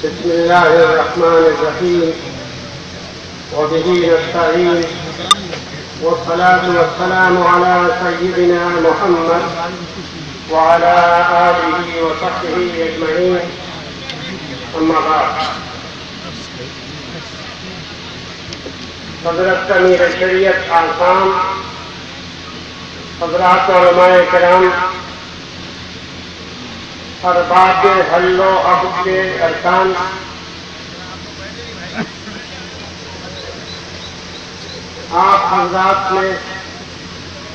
بسم الله الرحمن الرحيم وبه نستعين والصلاة والسلام على سيدنا محمد وعلى آله وصحبه أجمعين أما بعد حضرت امیر شریعت اعظم حضرات علماء کرام ارباب حل و عقد کے ارکان آپ حضرات نے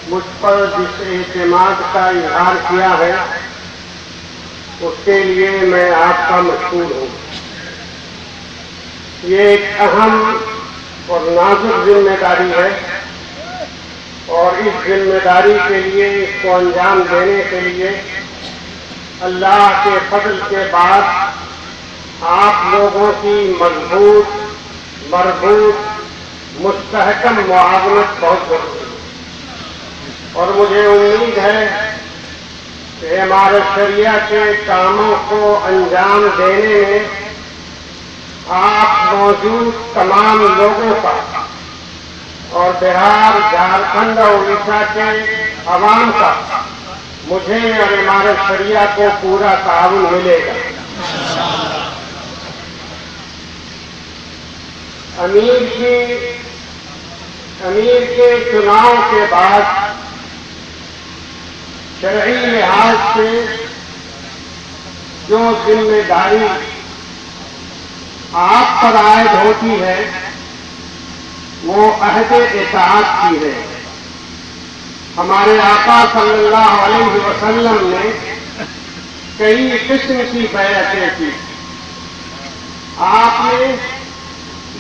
مجھ پر جس اعتماد کا اظہار کیا ہے اس کے لیے میں آپ کا مشکور ہوں۔ یہ ایک اہم اور نازک ذمہ داری ہے اور اس ذمہ داری کے لیے اس کو انجام دینے کے لیے اللہ کے فضل کے بعد آپ لوگوں کی مضبوط مربوط مستحکم معاونت بہت ضروری ہے، اور مجھے امید ہے کہ ہمارے شریعہ کے کاموں کو انجام دینے میں آپ موجود تمام لوگوں کا اور بہار جھارکھنڈ اور اڑیسہ کے عوام کا مجھے اور ہمارے شریعہ کو پورا تعاون ملے گا۔ امیر کے چناؤ کے بعد شرعی لحاظ سے جو ذمہ داری آپ پر عائد ہوتی ہے وہ عہد اطاعت کی ہے۔ ہمارے آقا صلی اللہ علیہ وسلم نے کئی قسم کی بیعتیں کی۔ آپ نے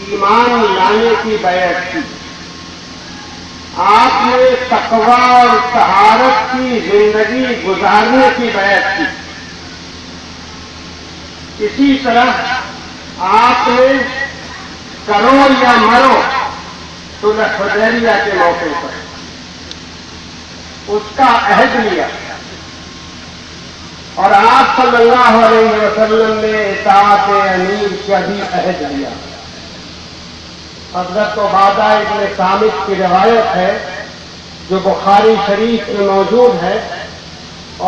ایمان لانے کی بیعت کی، آپ نے تقوی اور طہارت کی زندگی گزارنے کی بیعت کی، اسی طرح آپ نے کرو یا مرو صلح حدیبیہ کے موقع پر اس کا عہد لیا، اور آپ صلی اللہ علیہ وسلم نے اطاعت امیر کا بھی عہد لیا۔ حضرت عبادہ ابن صامت کی روایت ہے جو بخاری شریف میں موجود ہے،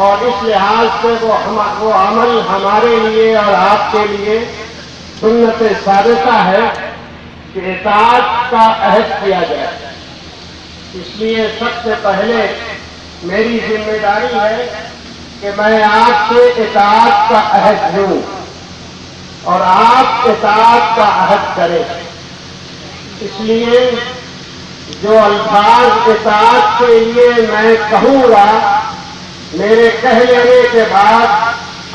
اور اس لحاظ سے وہ عمل ہمارے لیے اور آپ کے لیے سنت ثابتہ ہے کہ اطاعت کا عہد کیا جائے۔ اس لیے سب سے پہلے میری ذمہ داری ہے کہ میں آپ سے اطاعت کا عہد لوں اور آپ اطاعت کا عہد کریں۔ اس لیے جو الفاظ اطاعت کے لیے میں کہوں گا، میرے کہہ لینے کے بعد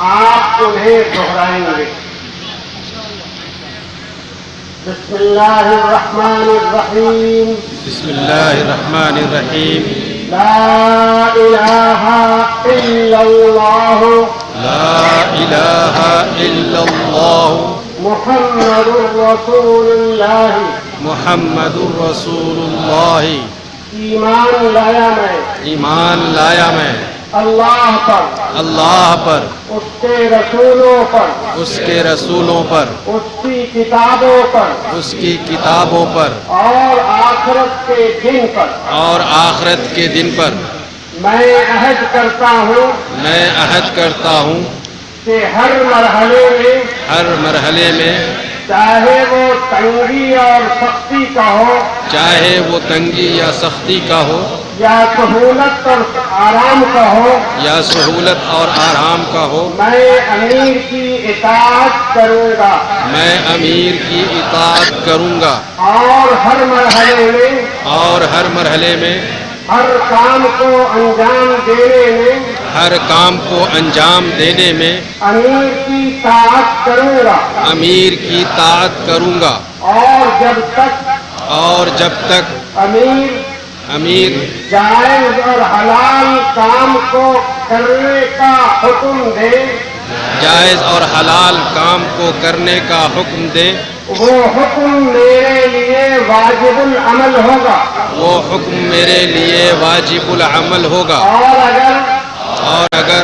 آپ انہیں دہرائیں گے۔ بسم اللہ الرحمن الرحیم۔ بسم اللہ الرحمن الرحیم۔ لا الہ الا اللہ، لا الہ الا اللہ، محمد رسول اللہ، محمد الرسول اللہ۔ ایمان لایا میں ایمان لایا میں اللہ پر، اللہ پر، اس کے رسولوں پر، اس کے رسولوں پر، اس کی کتابوں پر، اس کی کتابوں پر، اور آخرت کے دن پر اور آخرت کے دن پر میں عہد کرتا ہوں میں عہد کرتا ہوں کہ ہر مرحلے میں چاہے وہ تنگی اور سختی کا ہو، چاہے وہ تنگی یا سختی کا ہو، یا سہولت اور آرام کا ہو، یا سہولت اور آرام کا ہو، میں امیر کی اطاعت کروں گا، میں امیر کی اطاعت کروں گا، اور ہر مرحلے میں ہر کام کو انجام دینے میں امیر کی طاعت کروں گا، امیر کی طاعت کروں گا، اور جب تک امیر جائز اور حلال کام کو کرنے کا حکم دے، جائز اور حلال کام کو کرنے کا حکم دے، وہ حکم میرے لیے واجب العمل ہوگا، وہ حکم میرے لیے واجب العمل ہوگا، اور اگر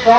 100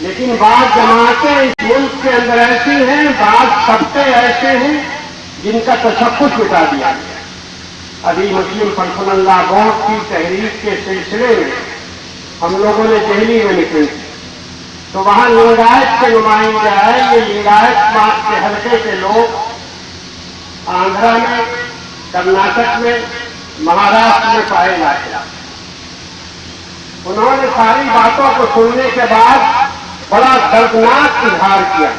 لیکن بعض جماعتیں اس ملک کے اندر ایسی ہیں، بعض طبقے ایسے ہیں جن کا تشخص مٹا دیا گیا۔ ابھی مسلم پرسنل لا بورڈ کی تحریک کے سلسلے میں ہم لوگوں نے دہلی میں نکلی تو وہاں لنگایت کے نمائندے آئے۔ یہ لنگایت مات کے حلقے کے لوگ آندھرا میں، کرناٹک میں، مہاراشٹر میں پائے جاتے ہیں۔ انہوں نے ساری باتوں کو سننے کے بعد بڑا دردناک اظہار کیا۔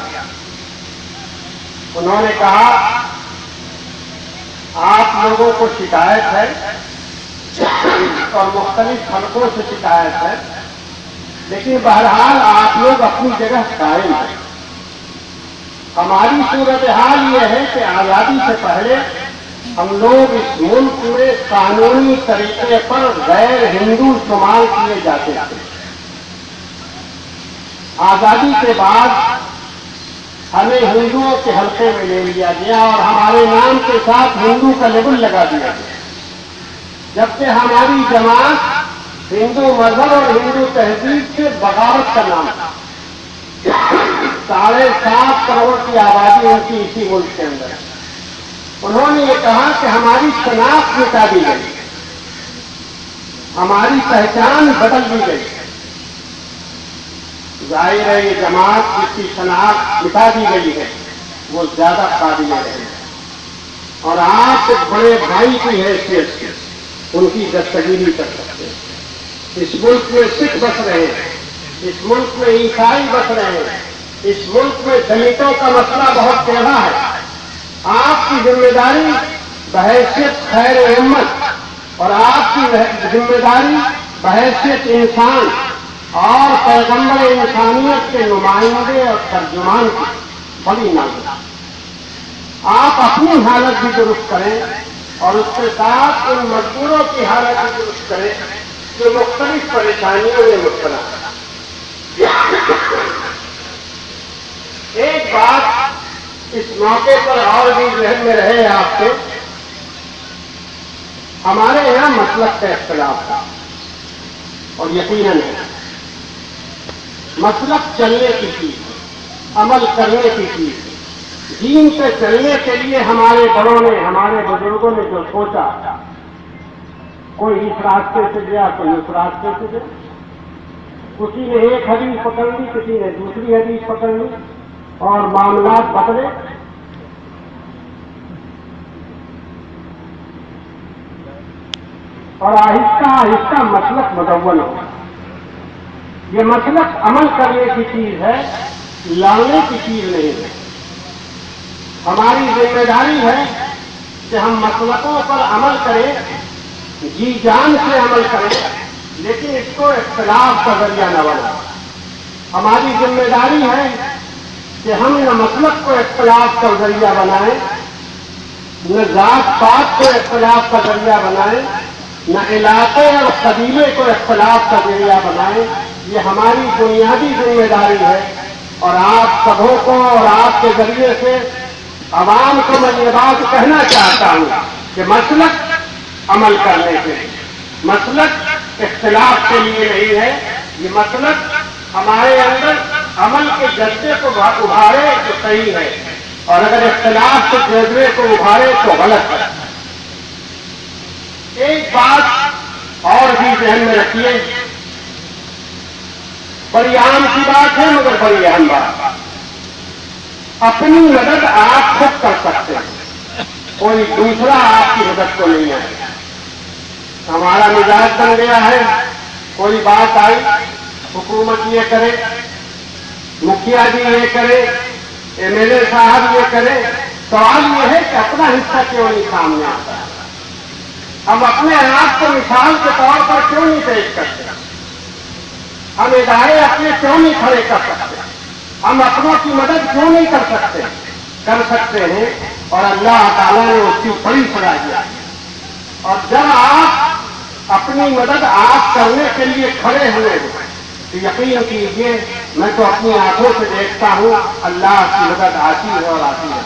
انہوں نے کہا آپ لوگوں کو شکایت ہے اور مختلف حلقوں سے شکایت ہے، لیکن بہرحال آپ لوگ اپنی جگہ قائم ہیں۔ ہماری صورتحال یہ ہے کہ آزادی سے پہلے ہم لوگ اس ملک میں قانونی طریقے پر غیر ہندو شمار کیے جاتے تھے۔ آزادی کے بعد ہمیں ہندوؤں کے حلقے میں لے لیا گیا اور ہمارے نام کے ساتھ ہندو کا لیبل لگا دیا گیا، جبکہ ہماری جماعت ہندو مذہب اور ہندو تہذیب سے بغاوت کا نام تھا۔ 7.5 کروڑ کی آبادی ان کی اسی ملک کے اندر ہے۔ انہوں نے یہ کہا کہ ہماری شناخت مٹا دی گئی، ہماری پہچان بدل دی گئی۔ ظاہر ہے یہ جماعت جس کی شناخت مٹا دی گئی ہے وہ زیادہ قابل ہے، اور آپ ایک بڑے بھائی کی حیثیت سے ان کی دستگیری کر سکتے ہیں۔ اس ملک میں سکھ بس رہے ہیں، اس ملک میں عیسائی بس رہے ہیں، اس ملک میں دلتوں کا مسئلہ بہت ٹیڑھا ہے۔ آپ کی ذمہ داری بحیثیت خیر امت اور آپ کی ذمہ داری بحیثیت انسان اور پیغمبر انسانیت کے نمائندے اور ترجمان کی بڑی نازک۔ آپ اپنی حالت بھی درست کریں اور اس کے ساتھ ان مزدوروں کی حالت بھی درست کریں جو مختلف پریشانیوں میں مبتلا ہیں۔ ایک بات اس موقع پر اور بھی ذہن میں رہے آپ کے، ہمارے یہاں مسلک کا اختلاف تھا اور یقیناً ہے۔ مسلک چلنے کی چیز ہے، عمل کرنے کی چیز ہے۔ دین سے چلنے کے لیے ہمارے بڑوں نے، ہمارے بزرگوں نے جو سوچا، کوئی اس راستے سے گیا، کوئی اس راستے سے گیا، کسی نے ایک حدیث پکڑ لی، کسی نے دوسری حدیث پکڑ لی اور معاملات بدلے۔ اور آہستہ آہستہ مسلک مدون ہو۔ یہ مسلک عمل کرنے کی چیز ہے، لانے کی چیز نہیں ہے۔ ہماری ذمہ داری ہے کہ ہم مسلکوں پر عمل کریں، جی جان سے عمل کریں، لیکن اس کو اختلاف کا ذریعہ نہ بنائیں۔ ہماری ذمہ داری ہے کہ ہم نہ مسلک کو اختلاف کا ذریعہ بنائیں، نہ ذات پات کو اختلاف کا ذریعہ بنائیں، نہ علاقے اور قبیلے کو اختلاف کا ذریعہ بنائیں۔ یہ ہماری بنیادی ذمہ داری ہے، اور آپ سبوں کو اور آپ کے ذریعے سے عوام کو میں یہ بات کہنا چاہتا ہوں کہ مسلک عمل کرنے کے لیے، مسلک اختلاف کے لیے نہیں ہے۔ یہ مسلک ہمارے اندر عمل کے جذبے کو ابھارے تو صحیح ہے، اور اگر اختلاف کے جذبے کو ابھارے تو غلط ہے۔ ایک بات اور بھی ذہن میں رکھیے، بڑی عام کی بات ہے مگر بڑی اہم بات۔ اپنی مدد آپ خود کر سکتے ہیں، کوئی دوسرا آپ کی مدد کو نہیں آئے۔ ہمارا مزاج بن گیا ہے، کوئی بات آئی حکومت یہ کرے، مکھیا جی یہ کرے، ایم ایل اے صاحب یہ کرے، سوال یہ ہے کہ اپنا حصہ کیوں نہیں سامنے آتا ہے؟ ہم اپنے آپ کو مثال کے طور پر کیوں نہیں پیش کرتے؟ ہم ادارے اپنے کیوں نہیں کھڑے کر سکتے؟ ہم اپنوں کی مدد کیوں نہیں کر سکتے؟ کر سکتے ہیں، اور اللہ تعالیٰ نے اس کی بڑی سزا دیا۔ اور جب آپ اپنی مدد آپ کرنے کے لیے کھڑے ہوئے تو یقین کیجیے، میں تو اپنی آنکھوں سے دیکھتا ہوں اللہ کی مدد آتی ہے اور آتی ہے،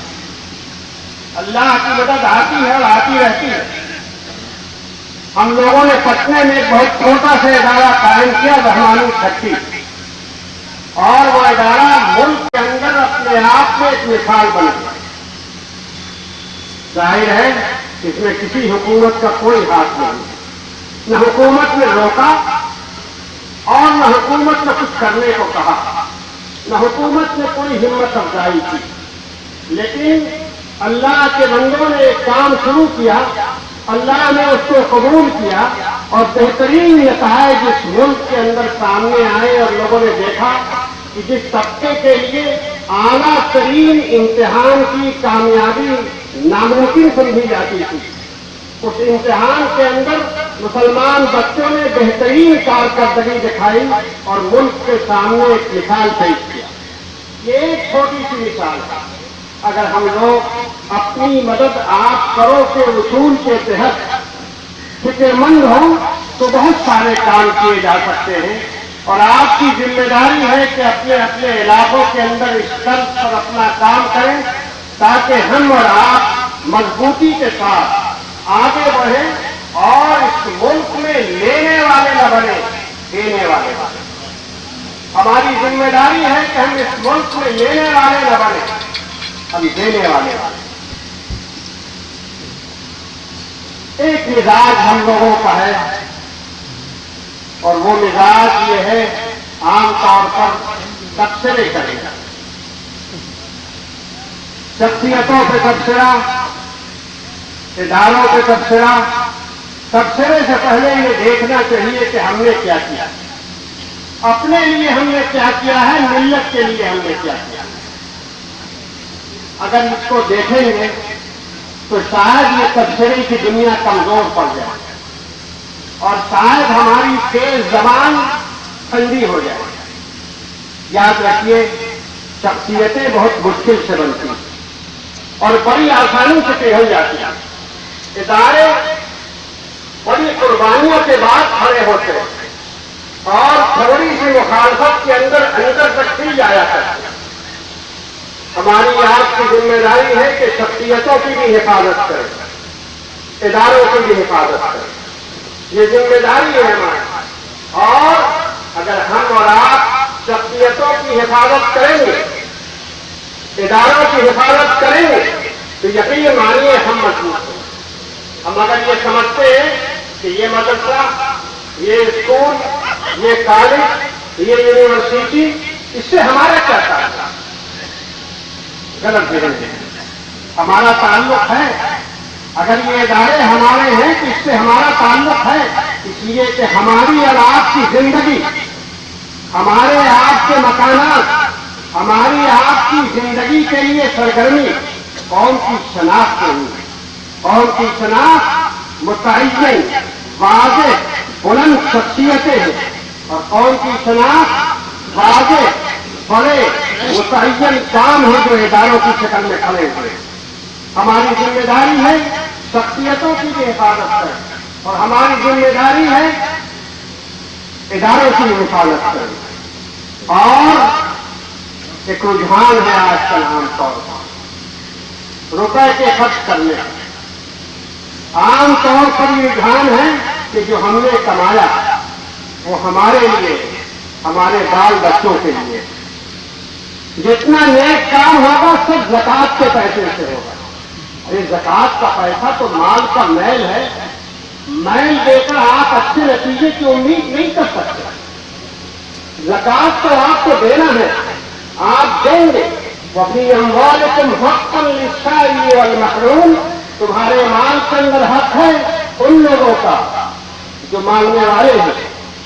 اللہ کی مدد آتی ہے اور آتی رہتی ہے۔ ہم لوگوں نے پٹنے میں ایک بہت چھوٹا سا ادارہ قائم کیا، رحمانی چھٹی۔ اور وہ ادارہ ملک کے اندر اپنے آپ میں ایک مثال بن گیا۔ ظاہر ہے اس میں کسی حکومت کا کوئی ہاتھ نہیں، نہ حکومت نے روکا اور نہ حکومت نے کچھ کرنے کو کہا، نہ حکومت نے کوئی ہمت افزائی کی، لیکن اللہ کے بندوں نے ایک کام شروع کیا، اللہ نے اس کو قبول کیا اور بہترین نتائج اس ملک کے اندر سامنے آئے اور لوگوں نے دیکھا کہ جس طبقے کے لیے اعلیٰ ترین امتحان کی کامیابی ناممکن سمجھی جاتی تھی، اس امتحان کے اندر مسلمان بچوں نے بہترین کارکردگی دکھائی اور ملک کے سامنے ایک مثال پیش کیا۔ یہ ایک چھوٹی سی مثال ہے۔ اگر ہم لوگ اپنی مدد آپ کرو کے اصول کے تحت فکر مند ہوں تو بہت سارے کام کیے جا سکتے ہیں، اور آپ کی ذمہ داری ہے کہ اپنے اپنے علاقوں کے اندر اس طرز پر اپنا کام کریں تاکہ ہم اور آپ مضبوطی کے ساتھ آگے بڑھیں اور اس ملک میں لینے والے نہ بنے، دینے والے بنے۔ ہماری ذمہ داری ہے کہ ہم اس ملک میں لینے والے نہ بنے، ہم دینے والے بنے۔ ایک مزاج ہم لوگوں کا ہے اور وہ مزاج یہ ہے عام طور پر تبصرے کرے گا، شخصیتوں پہ تبصرہ، اداروں پہ تبصرہ۔ تبصرے سے پہلے یہ دیکھنا چاہیے کہ ہم نے کیا کیا، اپنے لیے ہم نے کیا کیا ہے، ملت کے لیے ہم نے کیا کیا۔ اگر اس کو دیکھیں گے تو شاید یہ تبصرے کی دنیا کمزور پڑ جائے اور شاید ہماری تیز زبان ٹھنڈی ہو جائے۔ یاد رکھیے، شخصیتیں بہت مشکل سے بنتی ہیں اور بڑی آسانی سے پگھل جاتی ہیں۔ ادارے بڑی قربانیوں کے بعد کھڑے ہوتے ہیں اور تھوڑی سی مخالفت کے اندر تک کھل جایا کرتے ہیں۔ ہماری آپ کی ذمہ داری ہے کہ شخصیتوں کی بھی حفاظت کریں، اداروں کی بھی حفاظت کریں، یہ ذمہ داری ہے ہماری۔ اور اگر ہم اور آپ شخصیتوں کی حفاظت کریں گے، اداروں کی حفاظت کریں گے تو یقین مانیے ہم مضبوط ہیں۔ ہم اگر یہ سمجھتے ہیں کہ یہ مدرسہ، یہ اسکول، یہ کالج، یہ یونیورسٹی، اس سے ہمارا کیا تعلق ہے؟ غلط ذہن ہے۔ ہمارا تعلق ہے، اگر یہ ادارے ہمارے ہیں تو اس سے ہمارا تعلق ہے، اس لیے کہ ہماری اور آپ کی زندگی، ہمارے آپ کے مکانات، ہماری آپ کی زندگی کے لیے سرگرمی قوم کی شناخت نہیں ہے۔ قوم کی شناخت متعین، واضح، بلند شخصیتیں ہیں اور قوم کی شناخت واضح، بڑے متعین کام ہیں جو اداروں کی شکل میں کھڑے ہوئے۔ ہماری ذمہ داری ہے شخصیتوں کی بھی حفاظت کریں اور ہماری ذمہ داری ہے اداروں کی بھی حفاظت کریں۔ اور ایک رجحان ہے آج کل عام طور پر روپے کے خرچ کرنے کا، عام طور پر یہ رجحان ہے کہ جو ہم نے کمایا وہ ہمارے لیے، ہمارے بال بچوں کے لیے۔ جتنا نیک کام ہوگا سب زکات کے پیسے سے ہوگا۔ ارے زکات کا پیسہ تو مال کا میل ہے، میل دے کر آپ اچھے نتیجے کی امید نہیں کر سکتے۔ زکات تو آپ کو دینا ہے، آپ دیں گے۔ وَفِي أَمْوَالِكُمْ حَقًّا لِلسَّائِلِ وَالْمَحْرُومِ، تمہارے مال کے اندر حق ہے ان لوگوں کا جو مانگنے والے ہیں،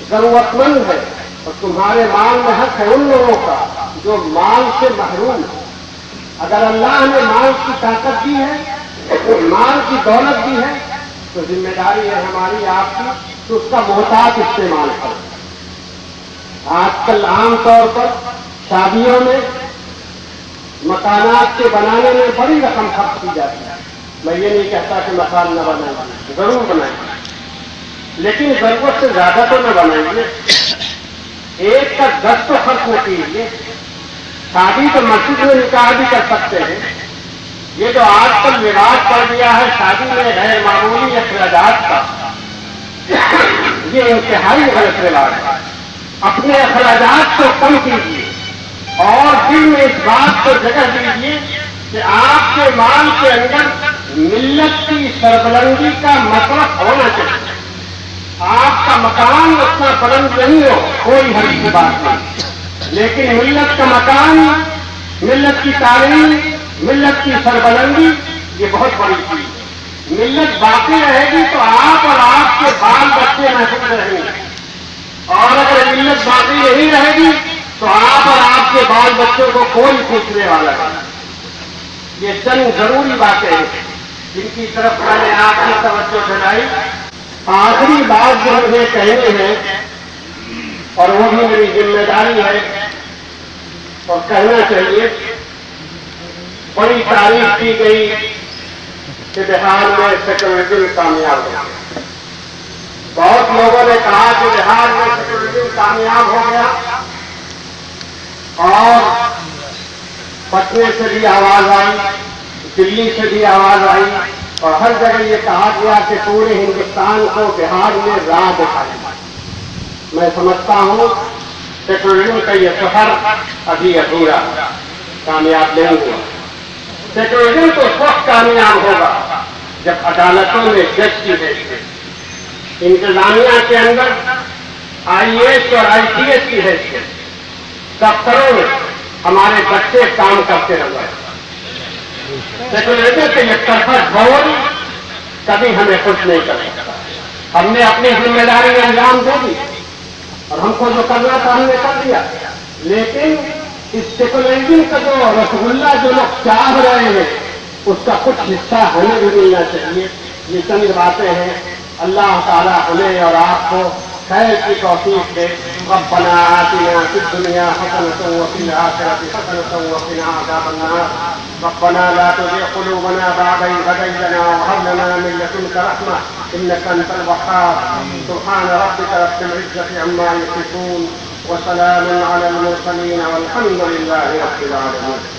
ضرورت مند ہے، اور تمہارے مال میں حق ہے ان لوگوں کا جو مال سے محروم ہے۔ اگر اللہ نے مال کی طاقت دی ہے، مال کی دولت دی ہے، تو ذمہ داری ہے ہماری آپ کی تو اس کا محتاط استعمال کریں۔ آج کل عام طور پر شادیوں میں، مکانات کے بنانے میں بڑی رقم خرچ کی جاتی ہے۔ میں یہ نہیں کہتا کہ مکان نہ بنائیں، ضرور بنائیں، لیکن ضرورت سے زیادہ تو نہ بنائیں گے۔ ایک کا 10 تو خرچ نہ کیجیے۔ شادی تو مسجد میں نکاح بھی کر سکتے ہیں۔ یہ جو آج کل رواج پڑ گیا ہے شادی میں غیر معمولی اخراجات کا، یہ انتہائی غلط رواج ہے۔ اپنے اخراجات کو کم کیجیے، اور دل میں اس بات کو جگہ دیجیے کہ آپ کے مال کے اندر ملت کی سربلندی کا مطلب ہونا چاہیے. آپ کا مکان اتنا بلند نہیں ہو، کوئی حرج کی بات نہیں، لیکن ملت کا مکان، ملت کی تعلیم، ملت کی سربلندی یہ بہت بڑی چیز ہے. ملت باقی رہے گی تو آپ اور آپ کے بال بچے محفوظ رہیں گے، اور اگر ملت باقی نہیں رہے گی تو آپ اور آپ کے بال بچوں کو کوئی پوچھنے والا نہیں. یہ چند ضروری باتیں ہیں جن کی طرف میں نے آپ کی توجہ دلائی. آخری بات جو مجھے کہنی ہے، اور وہ بھی میری ذمہ داری ہے اور کہنا چاہیے، بڑی تعریف کی گئی کہ بہار میں سیکولرزم کامیاب ہو گیا. بہت لوگوں نے کہا کہ بہار میں سیکولرزم کامیاب ہو گیا، اور پٹنے سے بھی آواز آئی، دلی سے بھی آواز آئی، اور ہر جگہ یہ کہا گیا کہ پورے ہندوستان کو بہار میں راہ دکھائی. میں سمجھتا ہوں سیکولرزم کا یہ سفر ابھی ادھورا، کامیاب نہیں ہوا. سیکولرزم تو اس وقت کامیاب ہوگا جب عدالتوں میں جج کی حیثیت، انتظامیہ کے اندر IAS اور IPS کی حیثیت، دفتروں میں ہمارے بچے کام کرتے رہے. سیکولرزم کے یہ طرفہ غور کبھی ہمیں خوش نہیں کر سکتا. ہم نے اپنی ذمہ داری انجام دے دی اور ہم کو جو کرنا تھا ہم نے کر دیا، لیکن اس سیکولرزم کا جو رسگلہ جو لوگ چاہ رہے ہیں اس کا کچھ حصہ ہمیں بھی ملنا چاہیے. یہ چند باتیں ہیں. اللہ تعالی ہمیں اور آپ کو خیر کی توفیق دے. ربنا آتنا فی الدنیا حسنة وفی الآخرة حسنة وقنا عذاب النار. ربنا لا تزغ قلوبنا بعد إذ هديتنا وهب لنا من لدنك رحمة إنك أنت الوهاب. سبحان ربك رب العزة عما يصفون وسلام على المرسلين والحمد لله رب العالمين.